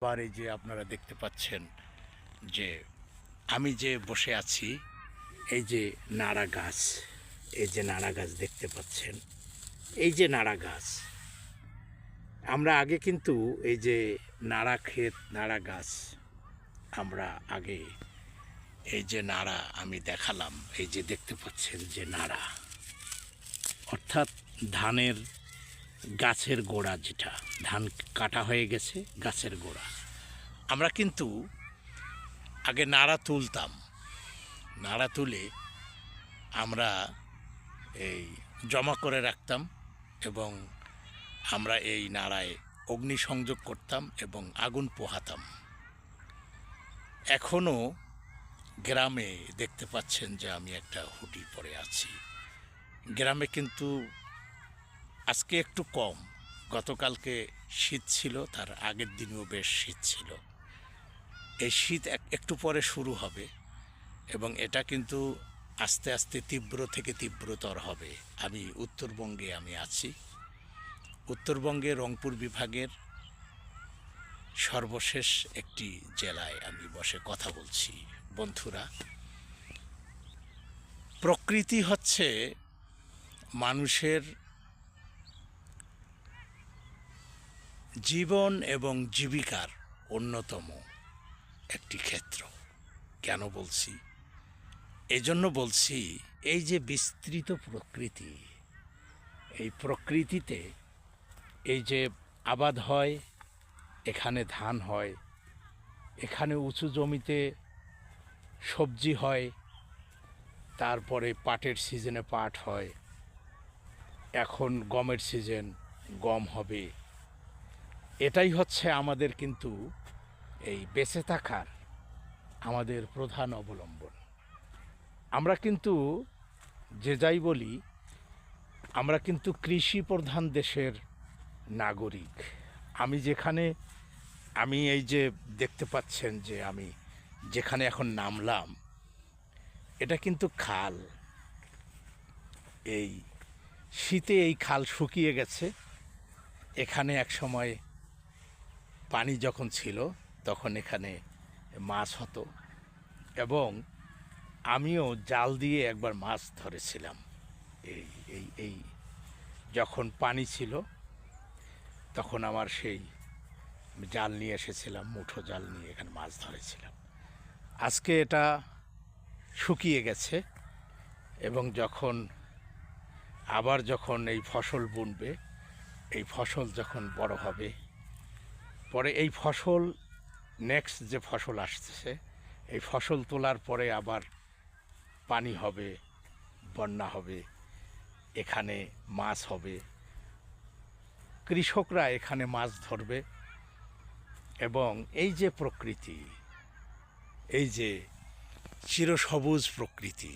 আবার এই যে আপনারা দেখতে পাচ্ছেন যে আমি যে বসে আছি, এই যে নাড়া গাছ, এই যে নাড়া গাছ দেখতে পাচ্ছেন, এই যে নাড়া গাছ। আমরা আগে কিন্তু এই যে নাড়া ক্ষেত, নাড়া গাছ, আমরা আগে এই যে নাড়া আমি দেখালাম, এই যে দেখতে পাচ্ছেন যে নাড়া, অর্থাৎ ধানের গাছের গোড়া, যেটা ধান কাটা হয়ে গেছে গাছের গোড়া, আমরা কিন্তু আগে নাড়া তুলতাম। নাড়া তুলে আমরা এই জমা করে রাখতাম এবং আমরা এই নাড়ায় অগ্নিসংযোগ করতাম এবং আগুন পোহাতাম। এখনও গ্রামে দেখতে পাচ্ছেন যে আমি একটা হুডি পরে আছি। গ্রামে কিন্তু আজকে একটু কম, গতকালকে শীত ছিল, তার আগের দিনও বেশ শীত ছিল। এই শীত একটু পরে শুরু হবে এবং এটা কিন্তু আস্তে আস্তে তীব্র থেকে তীব্রতর হবে। আমি উত্তরবঙ্গে আছি। উত্তরবঙ্গে রংপুর বিভাগের সর্বশেষ একটি জেলায় আমি বসে কথা বলছি। বন্ধুরা, প্রকৃতি হচ্ছে মানুষের জীবন এবং জীবিকার অন্যতম একটি ক্ষেত্র। কেন বলছি? এজন্য বলছি, এই যে বিস্তৃত প্রকৃতি, এই প্রকৃতিতে এই যে আবাদ হয়, এখানে ধান হয়, এখানে উঁচু জমিতে সবজি হয়, তারপরে পাটের সিজনে পাট হয়, এখন গমের সিজন, গম হবে। এটাই হচ্ছে আমাদের কিন্তু এই বেঁচে থাকার আমাদের প্রধান অবলম্বন। আমরা কিন্তু যে যাই বলি, আমরা কিন্তু কৃষি প্রধান দেশের নাগরিক। আমি এই যে দেখতে পাচ্ছেন যে আমি যেখানে এখন নামলাম, এটা কিন্তু খাল। এই শীতে এই খাল শুকিয়ে গেছে। এখানে এক সময় পানি যখন ছিল তখন এখানে মাছ হতো এবং আমিও জাল দিয়ে একবার মাছ ধরেছিলাম। এই এই এই যখন পানি ছিল তখন আমার সেই জাল নিয়ে এসেছিলাম, মুঠো জাল নিয়ে এখানে মাছ ধরেছিলাম। আজকে এটা শুকিয়ে গেছে এবং যখন এই ফসল বুনবে, এই ফসল যখন বড় হবে, পরে এই ফসল নেক্সট যে ফসল আসছে, এই ফসল তোলার পরে আবার পানি হবে, বন্যা হবে, এখানে মাছ হবে, কৃষকরা এখানে মাছ ধরবে এবং এই যে প্রকৃতি, এই যে চিরসবুজ প্রকৃতি,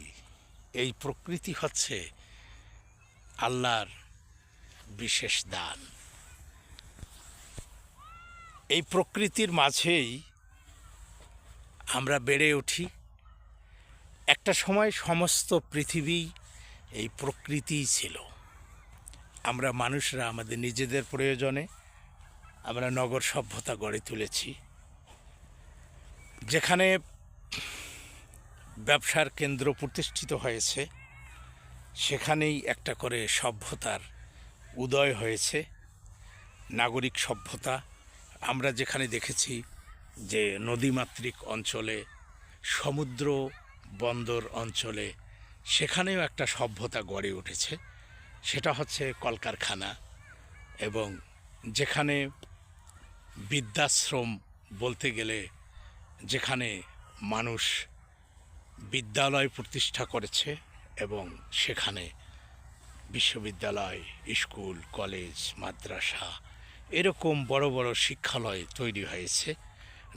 এই প্রকৃতি হচ্ছে আল্লাহর বিশেষ দান। এই প্রকৃতির মাঝেই আমরা বেড়ে উঠি। একটা সময় সমস্ত পৃথিবী এই প্রকৃতিই ছিল। আমরা মানুষরা আমাদের নিজেদের প্রয়োজনে আমরা নগর সভ্যতা গড়ে তুলেছি, যেখানে ব্যবসার কেন্দ্র প্রতিষ্ঠিত হয়েছে, সেখানেই একটা করে সভ্যতার উদয় হয়েছে, নাগরিক সভ্যতা। আমরা যেখানে দেখেছি যে নদীমাতৃক অঞ্চলে, সমুদ্র বন্দর অঞ্চলে, সেখানেও একটা সভ্যতা গড়ে উঠেছে। সেটা হচ্ছে কলকারখানা এবং যেখানে বৃদ্ধাশ্রম বলতে গেলে, যেখানে মানুষ বিদ্যালয় প্রতিষ্ঠা করেছে এবং সেখানে বিশ্ববিদ্যালয়, স্কুল, কলেজ, মাদ্রাসা, এরকম বড় বড় শিক্ষালয় তৈরি হয়েছে।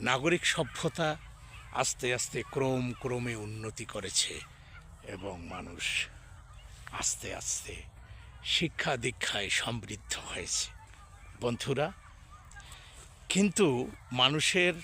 নাগরিক সভ্যতা আস্তে আস্তে ক্রমে উন্নতি করেছে এবং মানুষ আস্তে আস্তে শিক্ষা দীক্ষায় সমৃদ্ধ হয়েছে। বন্ধুরা, কিন্তু মানুষের